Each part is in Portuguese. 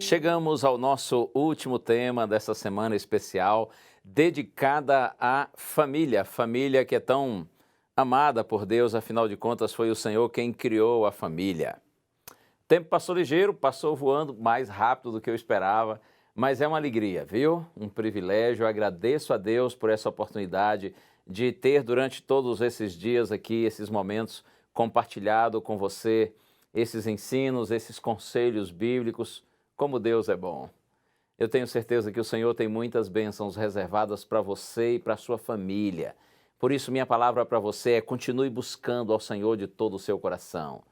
Chegamos ao nosso último tema dessa semana especial, dedicada à família que é tão amada por Deus, afinal de contas foi o Senhor quem criou a família. O tempo passou ligeiro, passou voando mais rápido do que eu esperava, mas é uma alegria, viu? Um privilégio, eu agradeço a Deus por essa oportunidade de ter durante todos esses dias aqui, esses momentos, compartilhado com você esses ensinos, esses conselhos bíblicos. Como Deus é bom. Eu tenho certeza que o Senhor tem muitas bênçãos reservadas para você e para a sua família. Por isso, minha palavra para você é: continue buscando ao Senhor de todo o seu coração.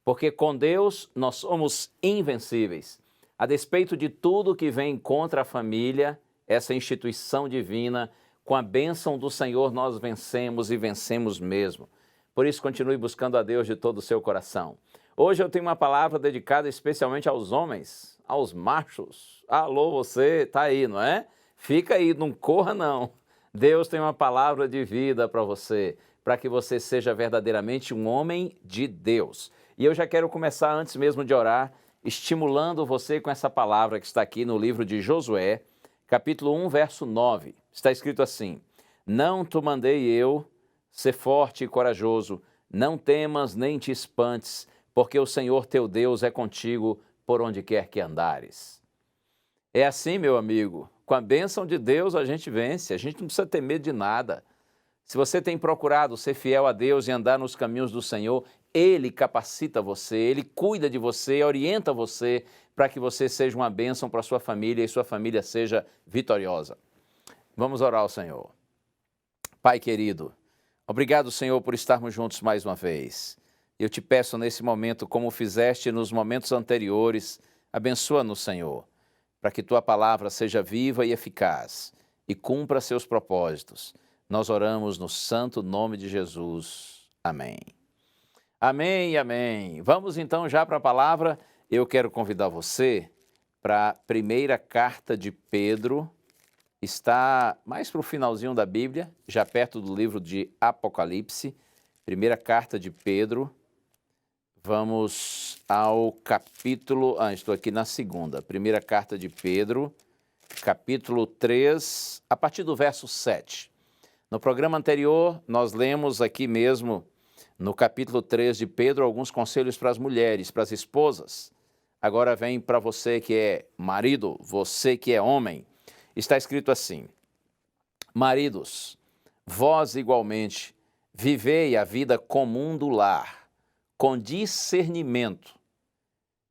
Porque com Deus nós somos invencíveis. A despeito de tudo que vem contra a família, essa instituição divina, com a bênção do Senhor nós vencemos e vencemos mesmo. Por isso, continue buscando a Deus de todo o seu coração. Hoje eu tenho uma palavra dedicada especialmente aos homens, aos machos. Alô, você tá aí, não é? Fica aí, não corra não. Deus tem uma palavra de vida para você, para que você seja verdadeiramente um homem de Deus. E eu já quero começar, antes mesmo de orar, estimulando você com essa palavra que está aqui no livro de Josué, capítulo 1, verso 9. Está escrito assim: Não te mandei eu, ser forte e corajoso, não temas nem te espantes, porque o Senhor teu Deus é contigo por onde quer que andares. É assim, meu amigo, com a bênção de Deus a gente vence, a gente não precisa ter medo de nada. Se você tem procurado ser fiel a Deus e andar nos caminhos do Senhor, Ele capacita você, Ele cuida de você, orienta você para que você seja uma bênção para a sua família e sua família seja vitoriosa. Vamos orar ao Senhor. Pai querido, obrigado, Senhor, por estarmos juntos mais uma vez. Eu te peço nesse momento, como fizeste nos momentos anteriores, abençoa-nos, Senhor, para que tua palavra seja viva e eficaz e cumpra seus propósitos. Nós oramos no santo nome de Jesus. Amém. Amém e amém. Vamos então já para a palavra. Eu quero convidar você para a primeira carta de Pedro. Está mais para o finalzinho da Bíblia, já perto do livro de Apocalipse. Primeira carta de Pedro. Vamos ao capítulo... estou aqui na segunda. Primeira carta de Pedro, capítulo 3, a partir do verso 7. No programa anterior, nós lemos aqui mesmo, no capítulo 3 de Pedro, alguns conselhos para as mulheres, para as esposas. Agora vem para você que é marido, você que é homem. Está escrito assim: Maridos, vós igualmente vivei a vida comum do lar, com discernimento,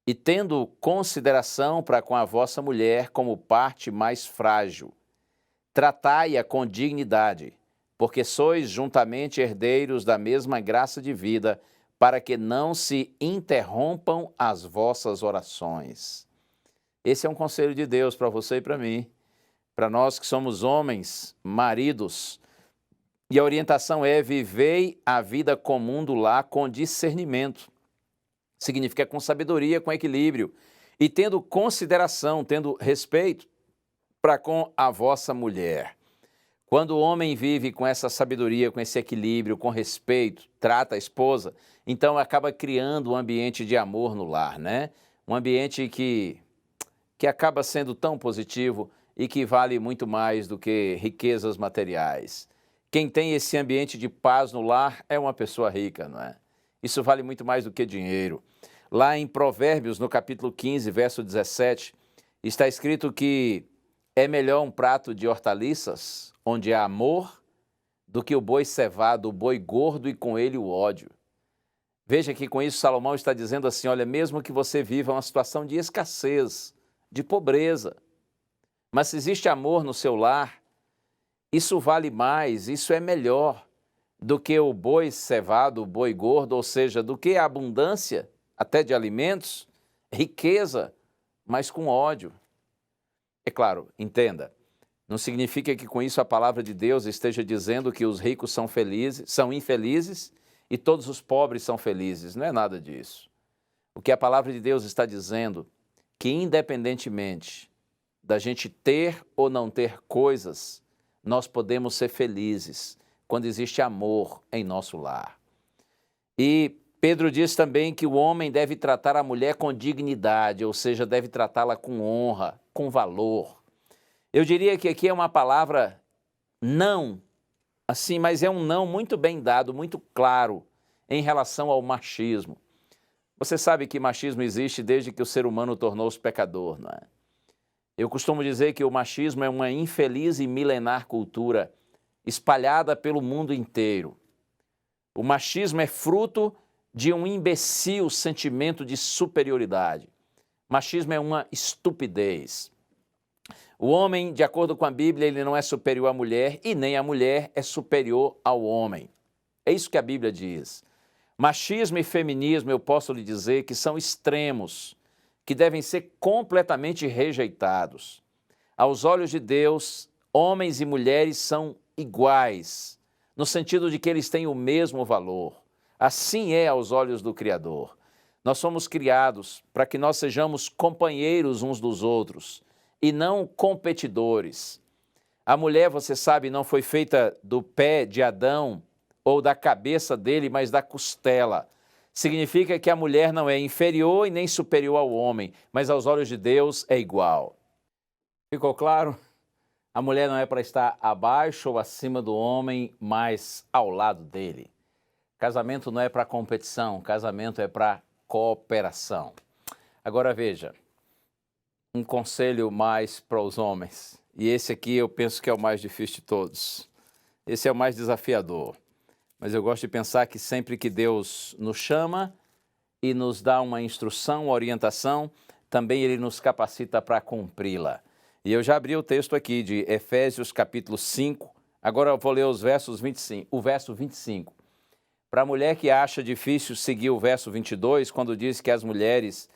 e tendo consideração para com a vossa mulher como parte mais frágil. Tratai-a com dignidade, porque sois juntamente herdeiros da mesma graça de vida, para que não se interrompam as vossas orações. Esse é um conselho de Deus para você e para mim, para nós que somos homens, maridos. E a orientação é: vivei a vida comum do lar com discernimento. Significa com sabedoria, com equilíbrio, e tendo consideração, tendo respeito para com a vossa mulher. Quando o homem vive com essa sabedoria, com esse equilíbrio, com respeito, trata a esposa, então acaba criando um ambiente de amor no lar, né? Um ambiente que acaba sendo tão positivo e que vale muito mais do que riquezas materiais. Quem tem esse ambiente de paz no lar é uma pessoa rica, não é? Isso vale muito mais do que dinheiro. Lá em Provérbios, no capítulo 15, verso 17, está escrito que é melhor um prato de hortaliças, onde há amor, do que o boi cevado, o boi gordo e com ele o ódio. Veja que com isso Salomão está dizendo assim: olha, mesmo que você viva uma situação de escassez, de pobreza, mas se existe amor no seu lar, isso vale mais, isso é melhor do que o boi cevado, o boi gordo, ou seja, do que a abundância até de alimentos, riqueza, mas com ódio. É claro, entenda, não significa que com isso a palavra de Deus esteja dizendo que os ricos são felizes, são infelizes e todos os pobres são felizes. Não é nada disso. O que a palavra de Deus está dizendo, que independentemente da gente ter ou não ter coisas, nós podemos ser felizes quando existe amor em nosso lar. E Pedro diz também que o homem deve tratar a mulher com dignidade, ou seja, deve tratá-la com honra, com valor. Eu diria que aqui é uma palavra não, assim, mas é um não muito bem dado, muito claro em relação ao machismo. Você sabe que machismo existe desde que o ser humano tornou-se pecador, não é? Eu costumo dizer que o machismo é uma infeliz e milenar cultura espalhada pelo mundo inteiro. O machismo é fruto de um imbecil sentimento de superioridade. Machismo é uma estupidez. O homem, de acordo com a Bíblia, ele não é superior à mulher e nem a mulher é superior ao homem. É isso que a Bíblia diz. Machismo e feminismo, eu posso lhe dizer que são extremos, que devem ser completamente rejeitados. Aos olhos de Deus, homens e mulheres são iguais, no sentido de que eles têm o mesmo valor. Assim é aos olhos do Criador. Nós somos criados para que nós sejamos companheiros uns dos outros e não competidores. A mulher, você sabe, não foi feita do pé de Adão ou da cabeça dele, mas da costela. Significa que a mulher não é inferior e nem superior ao homem, mas aos olhos de Deus é igual. Ficou claro? A mulher não é para estar abaixo ou acima do homem, mas ao lado dele. Casamento não é para competição, casamento é para cooperação. Agora veja, um conselho mais para os homens, e esse aqui eu penso que é o mais difícil de todos. Esse é o mais desafiador. Mas eu gosto de pensar que sempre que Deus nos chama e nos dá uma instrução, uma orientação, também Ele nos capacita para cumpri-la. E eu já abri o texto aqui de Efésios capítulo 5, agora eu vou ler os versos 25, o verso 25. Para a mulher que acha difícil seguir o verso 22, quando diz que as mulheres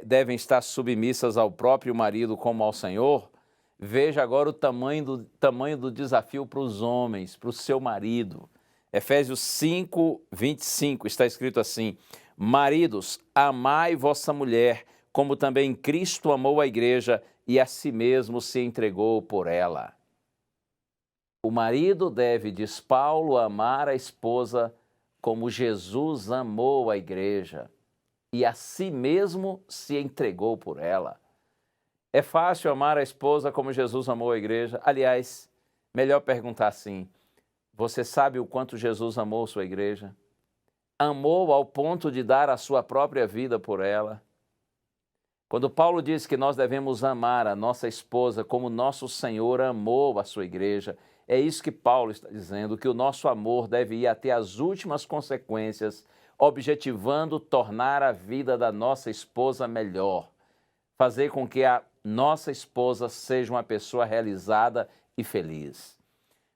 devem estar submissas ao próprio marido como ao Senhor, veja agora o tamanho do desafio para os homens, para o seu marido. Efésios 5, 25, está escrito assim: maridos, amai vossa mulher, como também Cristo amou a igreja e a si mesmo se entregou por ela. O marido deve, diz Paulo, amar a esposa como Jesus amou a igreja e a si mesmo se entregou por ela. É fácil amar a esposa como Jesus amou a igreja? Aliás, melhor perguntar assim: você sabe o quanto Jesus amou sua igreja? Amou ao ponto de dar a sua própria vida por ela? Quando Paulo diz que nós devemos amar a nossa esposa como nosso Senhor amou a sua igreja, é isso que Paulo está dizendo, que o nosso amor deve ir até as últimas consequências, objetivando tornar a vida da nossa esposa melhor, fazer com que a nossa esposa seja uma pessoa realizada e feliz.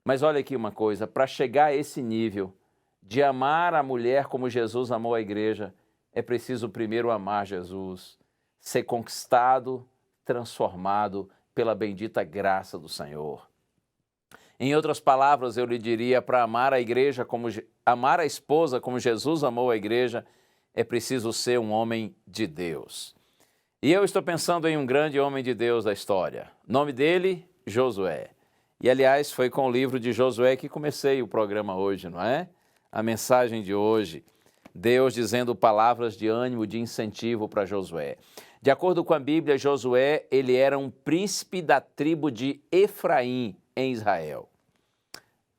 Mas olha aqui uma coisa, para chegar a esse nível de amar a mulher como Jesus amou a igreja, é preciso primeiro amar Jesus, ser conquistado, transformado pela bendita graça do Senhor. Em outras palavras, eu lhe diria, para amar a igreja amar a esposa como Jesus amou a igreja, é preciso ser um homem de Deus. E eu estou pensando em um grande homem de Deus da história. O nome dele, Josué. E, aliás, foi com o livro de Josué que comecei o programa hoje, não é? A mensagem de hoje, Deus dizendo palavras de ânimo, de incentivo para Josué. De acordo com a Bíblia, Josué, ele era um príncipe da tribo de Efraim, em Israel.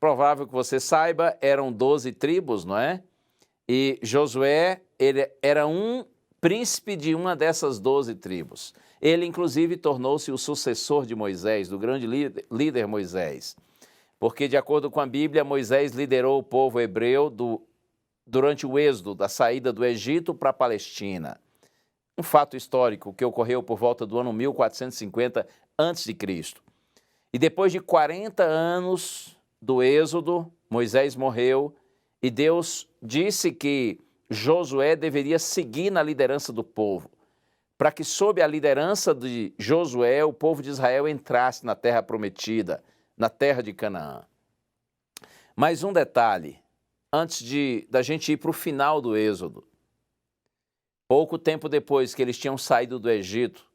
Provável que você saiba, eram 12 tribos, não é? E Josué, ele era um príncipe de uma dessas 12 tribos. Ele, inclusive, tornou-se o sucessor de Moisés, do grande líder Moisés. Porque, de acordo com a Bíblia, Moisés liderou o povo hebreu durante o êxodo, da saída do Egito para a Palestina. Um fato histórico que ocorreu por volta do ano 1450 a.C. E depois de 40 anos do êxodo, Moisés morreu e Deus disse que Josué deveria seguir na liderança do povo, para que sob a liderança de Josué o povo de Israel entrasse na terra prometida, na terra de Canaã. Mais um detalhe, antes da gente ir para o final do êxodo. Pouco tempo depois que eles tinham saído do Egito,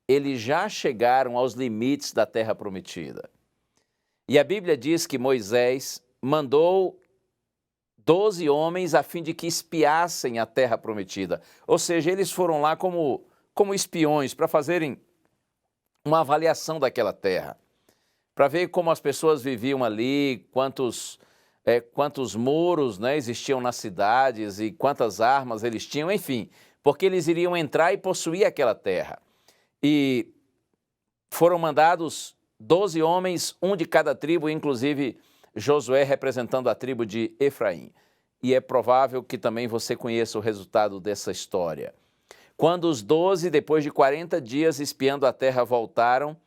eles já chegaram aos limites da terra prometida. E a Bíblia diz que Moisés mandou 12 homens a fim de que espiassem a terra prometida. Ou seja, eles foram lá como espiões para fazerem uma avaliação daquela terra, para ver como as pessoas viviam ali, quantos muros, né, existiam nas cidades e quantas armas eles tinham, enfim, porque eles iriam entrar e possuir aquela terra. E foram mandados 12 homens, um de cada tribo, inclusive Josué representando a tribo de Efraim. E é provável que também você conheça o resultado dessa história. Quando os 12, depois de 40 dias espiando a terra, voltaram,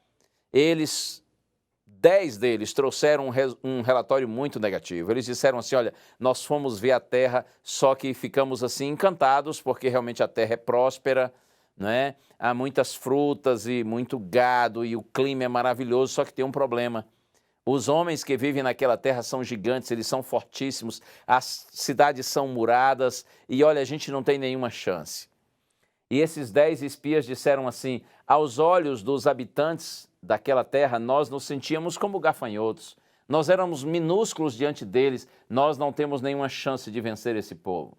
10 deles trouxeram um relatório muito negativo. Eles disseram assim, olha, nós fomos ver a terra, só que ficamos assim encantados, porque realmente a terra é próspera, né? Há muitas frutas e muito gado e o clima é maravilhoso, só que tem um problema. Os homens que vivem naquela terra são gigantes, eles são fortíssimos, as cidades são muradas e olha, a gente não tem nenhuma chance. E esses 10 espias disseram assim, aos olhos dos habitantes daquela terra, nós nos sentíamos como gafanhotos. Nós éramos minúsculos diante deles, nós não temos nenhuma chance de vencer esse povo.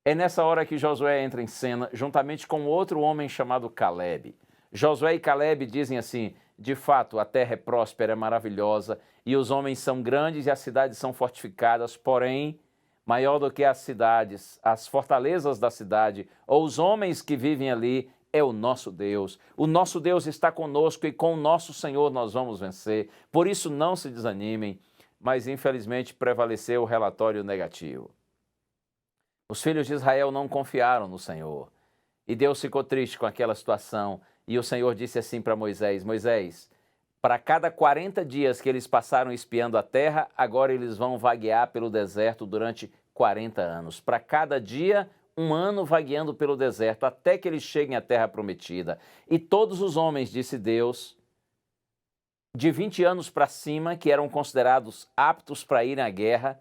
É nessa hora que Josué entra em cena, juntamente com outro homem chamado Caleb. Josué e Caleb dizem assim, de fato, a terra é próspera, é maravilhosa, e os homens são grandes e as cidades são fortificadas, porém, maior do que as cidades, as fortalezas da cidade, ou os homens que vivem ali, é o nosso Deus. O nosso Deus está conosco e com o nosso Senhor nós vamos vencer. Por isso não se desanimem, mas infelizmente prevaleceu o relatório negativo. Os filhos de Israel não confiaram no Senhor. E Deus ficou triste com aquela situação. E o Senhor disse assim para Moisés, Moisés, para cada 40 dias que eles passaram espiando a terra, agora eles vão vaguear pelo deserto durante 40 anos. Para cada dia, 1 ano vagueando pelo deserto, até que eles cheguem à terra prometida. E todos os homens, disse Deus, de 20 anos para cima, que eram considerados aptos para irem à guerra,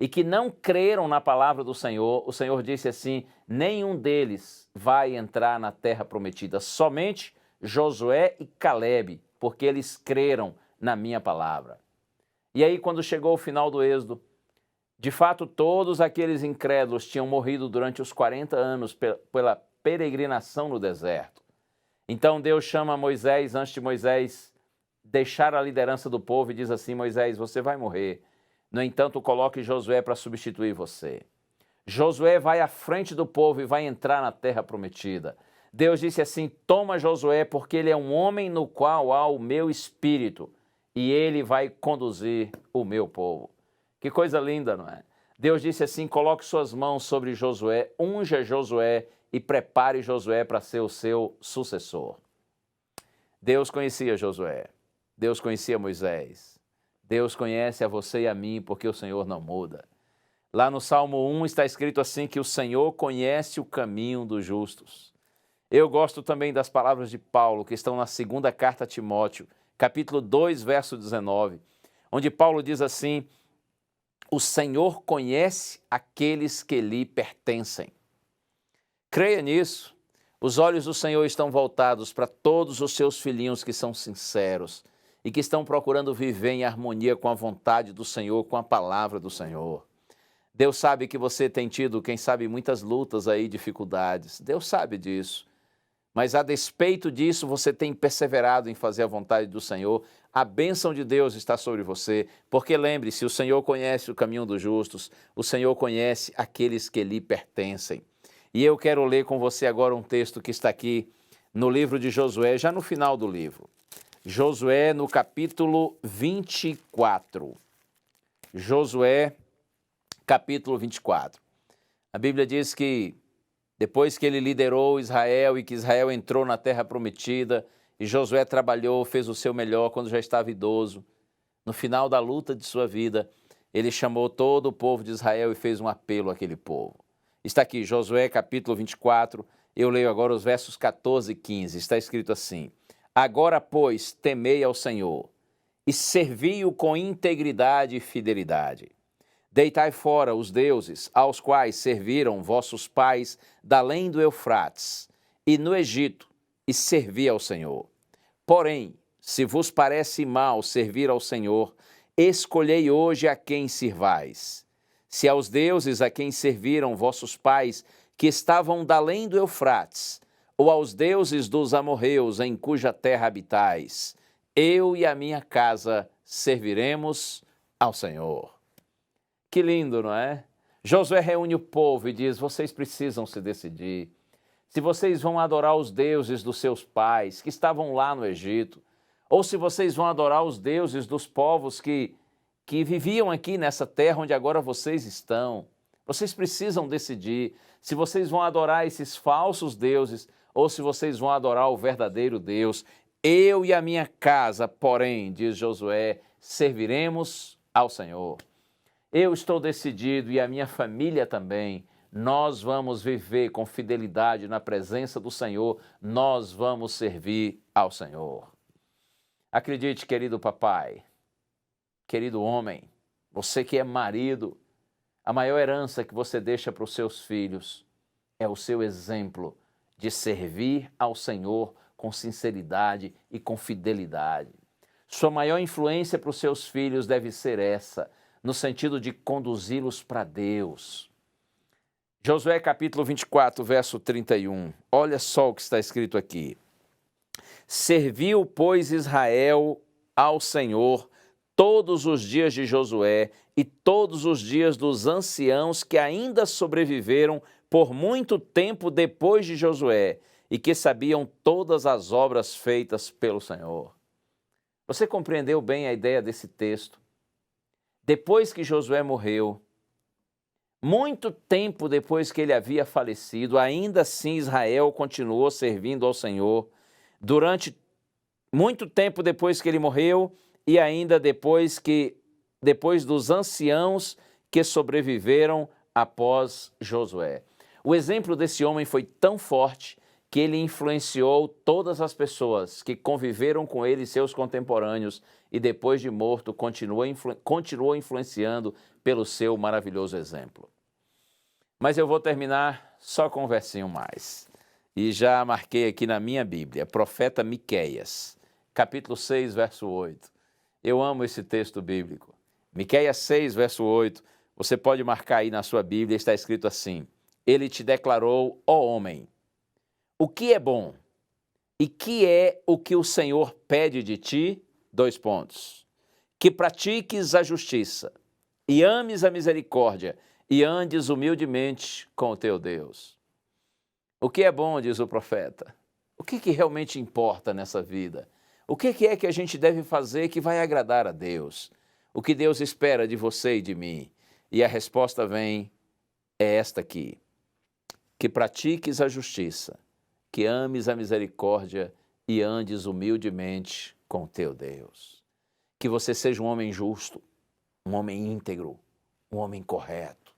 e que não creram na palavra do Senhor, o Senhor disse assim, nenhum deles vai entrar na terra prometida, somente Josué e Caleb, porque eles creram na minha palavra. E aí, quando chegou o final do Êxodo, de fato, todos aqueles incrédulos tinham morrido durante os 40 anos pela peregrinação no deserto. Então Deus chama Moisés, antes de Moisés deixar a liderança do povo, e diz assim, Moisés, você vai morrer. No entanto, coloque Josué para substituir você. Josué vai à frente do povo e vai entrar na terra prometida. Deus disse assim, toma Josué, porque ele é um homem no qual há o meu espírito, e ele vai conduzir o meu povo. Que coisa linda, não é? Deus disse assim, coloque suas mãos sobre Josué, unja Josué e prepare Josué para ser o seu sucessor. Deus conhecia Josué, Deus conhecia Moisés. Deus conhece a você e a mim, porque o Senhor não muda. Lá no Salmo 1 está escrito assim, que o Senhor conhece o caminho dos justos. Eu gosto também das palavras de Paulo, que estão na 2ª carta a Timóteo, capítulo 2, verso 19, onde Paulo diz assim, o Senhor conhece aqueles que lhe pertencem. Creia nisso. Os olhos do Senhor estão voltados para todos os seus filhinhos que são sinceros, e que estão procurando viver em harmonia com a vontade do Senhor, com a palavra do Senhor. Deus sabe que você tem tido, quem sabe, muitas lutas aí, dificuldades. Deus sabe disso. Mas a despeito disso, você tem perseverado em fazer a vontade do Senhor. A bênção de Deus está sobre você, porque lembre-se, o Senhor conhece o caminho dos justos, o Senhor conhece aqueles que lhe pertencem. E eu quero ler com você agora um texto que está aqui no livro de Josué, já no final do livro. Josué, no capítulo 24. Josué, capítulo 24. A Bíblia diz que depois que ele liderou Israel e que Israel entrou na terra prometida, e Josué trabalhou, fez o seu melhor quando já estava idoso, no final da luta de sua vida, ele chamou todo o povo de Israel e fez um apelo àquele povo. Está aqui, Josué, capítulo 24, eu leio agora os versos 14 e 15, está escrito assim, agora, pois, temei ao Senhor e servi-o com integridade e fidelidade. Deitai fora os deuses aos quais serviram vossos pais da além do Eufrates e no Egito, e servi ao Senhor. Porém, se vos parece mal servir ao Senhor, escolhei hoje a quem sirvais. Se aos deuses a quem serviram vossos pais, que estavam da além do Eufrates, ou aos deuses dos amorreus em cuja terra habitais, eu e a minha casa serviremos ao Senhor. Que lindo, não é? Josué reúne o povo e diz: vocês precisam se decidir. Se vocês vão adorar os deuses dos seus pais, que estavam lá no Egito, ou se vocês vão adorar os deuses dos povos que viviam aqui nessa terra onde agora vocês estão. Vocês precisam decidir se vocês vão adorar esses falsos deuses ou se vocês vão adorar o verdadeiro Deus. Eu e a minha casa, porém, diz Josué, serviremos ao Senhor. Eu estou decidido e a minha família também. Nós vamos viver com fidelidade na presença do Senhor. Nós vamos servir ao Senhor. Acredite, querido papai, querido homem, você que é marido, a maior herança que você deixa para os seus filhos é o seu exemplo de servir ao Senhor com sinceridade e com fidelidade. Sua maior influência para os seus filhos deve ser essa, no sentido de conduzi-los para Deus. Josué capítulo 24, verso 31. Olha só o que está escrito aqui. Serviu, pois, Israel ao Senhor todos os dias de Josué e todos os dias dos anciãos que ainda sobreviveram por muito tempo depois de Josué e que sabiam todas as obras feitas pelo Senhor. Você compreendeu bem a ideia desse texto? Depois que Josué morreu, muito tempo depois que ele havia falecido, ainda assim Israel continuou servindo ao Senhor. Durante muito tempo depois que ele morreu e ainda depois dos anciãos que sobreviveram após Josué. O exemplo desse homem foi tão forte que ele influenciou todas as pessoas que conviveram com ele e seus contemporâneos e depois de morto continuou influenciando pelo seu maravilhoso exemplo. Mas eu vou terminar só com um versinho mais. E já marquei aqui na minha Bíblia, profeta Miqueias, capítulo 6, verso 8. Eu amo esse texto bíblico. Miqueias 6, verso 8, você pode marcar aí na sua Bíblia, está escrito assim: ele te declarou, ó homem, o que é bom e que é o que o Senhor pede de ti? Que pratiques a justiça e ames a misericórdia e andes humildemente com o teu Deus. O que é bom, diz o profeta? O que realmente importa nessa vida? O que é que a gente deve fazer que vai agradar a Deus? O que Deus espera de você e de mim? E a resposta é esta aqui: que pratiques a justiça, que ames a misericórdia e andes humildemente com o teu Deus. Que você seja um homem justo, um homem íntegro, um homem correto.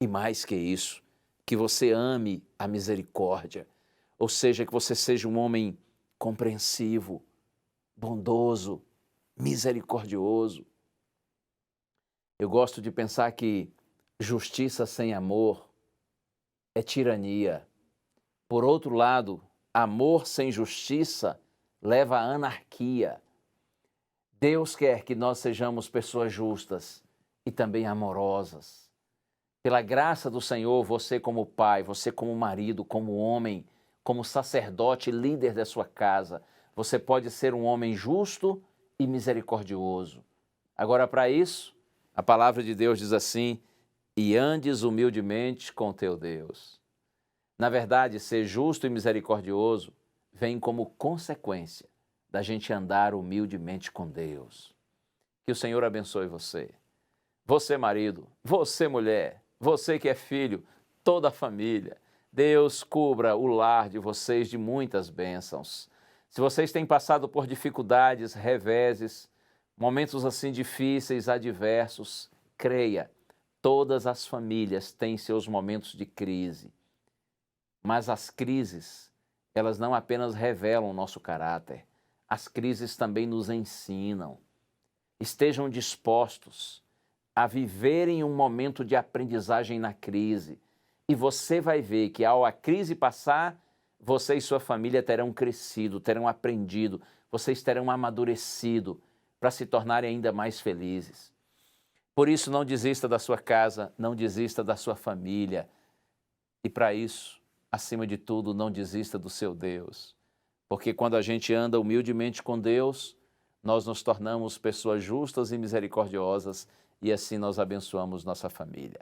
E mais que isso, que você ame a misericórdia, ou seja, que você seja um homem compreensivo, bondoso, misericordioso. Eu gosto de pensar que justiça sem amor é tirania. Por outro lado, amor sem justiça leva à anarquia. Deus quer que nós sejamos pessoas justas e também amorosas. Pela graça do Senhor, você como pai, você como marido, como homem, como sacerdote, líder da sua casa, você pode ser um homem justo e misericordioso. Agora, para isso, a palavra de Deus diz assim: e andes humildemente com teu Deus. Na verdade, ser justo e misericordioso vem como consequência da gente andar humildemente com Deus. Que o Senhor abençoe você. Você, marido, você, mulher, você que é filho, toda a família. Deus cubra o lar de vocês de muitas bênçãos. Se vocês têm passado por dificuldades, reveses, momentos assim difíceis, adversos, creia, todas as famílias têm seus momentos de crise. Mas as crises, elas não apenas revelam o nosso caráter, as crises também nos ensinam. Estejam dispostos a viverem um momento de aprendizagem na crise. E você vai ver que ao a crise passar, você e sua família terão crescido, terão aprendido, vocês terão amadurecido para se tornarem ainda mais felizes. Por isso, não desista da sua casa, não desista da sua família. E para isso, acima de tudo, não desista do seu Deus. Porque quando a gente anda humildemente com Deus, nós nos tornamos pessoas justas e misericordiosas e assim nós abençoamos nossa família.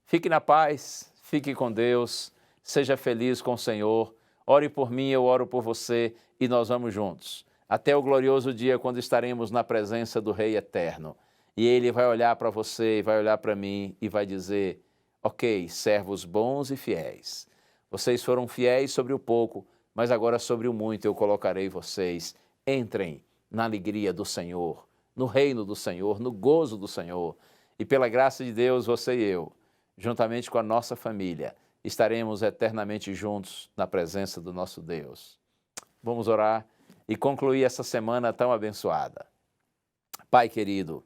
Fique na paz, fique com Deus, seja feliz com o Senhor. Ore por mim, eu oro por você e nós vamos juntos. Até o glorioso dia quando estaremos na presença do Rei Eterno. E Ele vai olhar para você e vai olhar para mim e vai dizer: ok, servos bons e fiéis. Vocês foram fiéis sobre o pouco, mas agora sobre o muito eu colocarei vocês. Entrem na alegria do Senhor, no reino do Senhor, no gozo do Senhor. E pela graça de Deus, você e eu, juntamente com a nossa família, estaremos eternamente juntos na presença do nosso Deus. Vamos orar e concluir essa semana tão abençoada. Pai querido,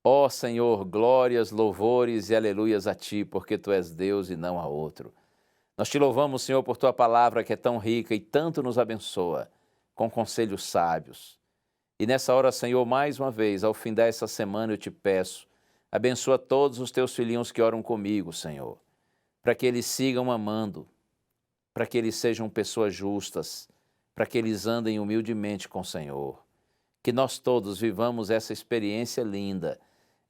ó Senhor, glórias, louvores e aleluias a Ti, porque Tu és Deus e não há outro. Nós Te louvamos, Senhor, por Tua palavra que é tão rica e tanto nos abençoa, com conselhos sábios. E nessa hora, Senhor, mais uma vez, ao fim dessa semana, eu Te peço, abençoa todos os Teus filhinhos que oram comigo, Senhor, para que eles sigam amando, para que eles sejam pessoas justas, para que eles andem humildemente com o Senhor. Que nós todos vivamos essa experiência linda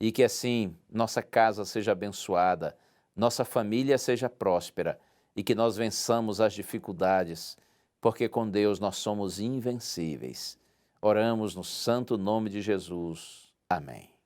e que assim nossa casa seja abençoada, nossa família seja próspera e que nós vençamos as dificuldades, porque com Deus nós somos invencíveis. Oramos no santo nome de Jesus. Amém.